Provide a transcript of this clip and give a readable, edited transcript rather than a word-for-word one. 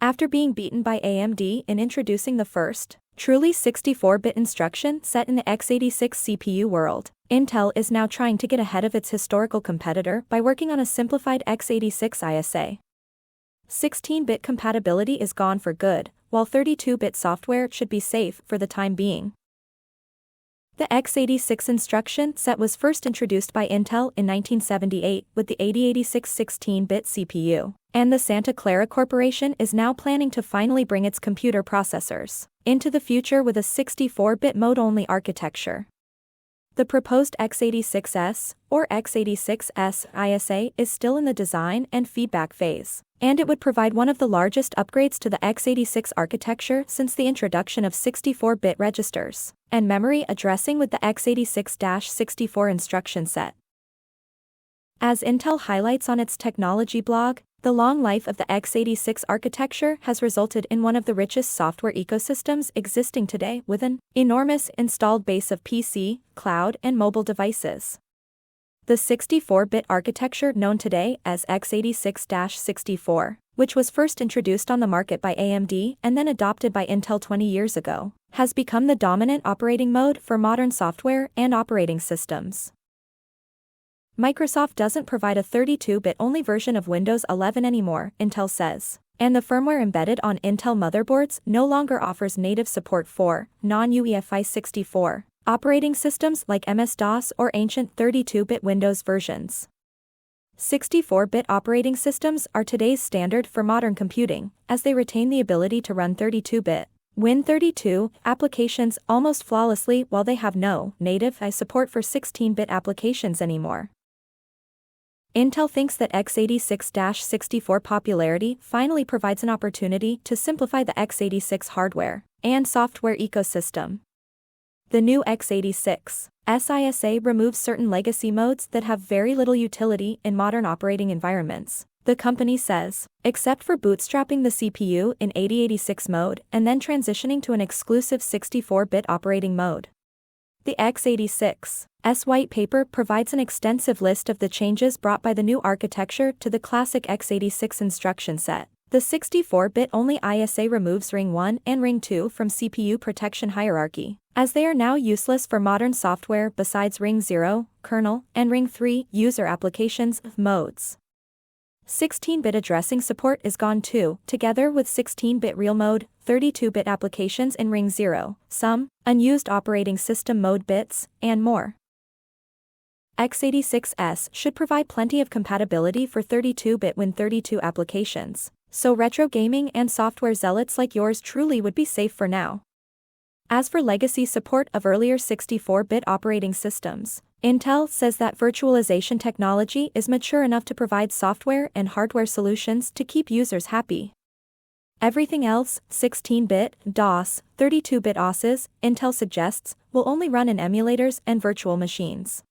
After being beaten by AMD in introducing the first, truly 64-bit instruction set in the x86 CPU world, Intel is now trying to get ahead of its historical competitor by working on a simplified x86 ISA. 16-bit compatibility is gone for good, while 32-bit software should be safe for the time being. The x86 instruction set was first introduced by Intel in 1978 with the 8086 16-bit CPU, and the Santa Clara Corporation is now planning to finally bring its computer processors into the future with a 64-bit mode-only architecture. The proposed x86s, or x86s ISA is still in the design and feedback phase, and it would provide one of the largest upgrades to the x86 architecture since the introduction of 64-bit registers and memory addressing with the x86-64 instruction set. As Intel highlights on its technology blog, the long life of the x86 architecture has resulted in one of the richest software ecosystems existing today with an enormous installed base of PC, cloud, and mobile devices. The 64-bit architecture known today as x86-64, which was first introduced on the market by AMD and then adopted by Intel 20 years ago, has become the dominant operating mode for modern software and operating systems. Microsoft doesn't provide a 32-bit only version of Windows 11 anymore, Intel says, and the firmware embedded on Intel motherboards no longer offers native support for non-UEFI 64 operating systems like MS-DOS or ancient 32-bit Windows versions. 64-bit operating systems are today's standard for modern computing, as they retain the ability to run 32-bit Win32 applications almost flawlessly while they have no native support for 16-bit applications anymore. Intel thinks that x86-64 popularity finally provides an opportunity to simplify the x86 hardware and software ecosystem. The new x86 SISA removes certain legacy modes that have very little utility in modern operating environments, the company says, except for bootstrapping the CPU in 8086 mode and then transitioning to an exclusive 64-bit operating mode. The x86s white paper provides an extensive list of the changes brought by the new architecture to the classic x86 instruction set. The 64-bit only ISA removes Ring 1 and Ring 2 from CPU protection hierarchy, as they are now useless for modern software besides Ring 0, kernel, and Ring 3 user applications modes. 16-bit addressing support is gone too, together with 16-bit real mode, 32-bit applications in Ring 0, some unused operating system mode bits, and more. x86s should provide plenty of compatibility for 32-bit Win32 applications, so retro gaming and software zealots like yours truly would be safe for now. As for legacy support of earlier 64-bit operating systems, Intel says that virtualization technology is mature enough to provide software and hardware solutions to keep users happy. Everything else, 16-bit, DOS, 32-bit OSes, Intel suggests, will only run in emulators and virtual machines.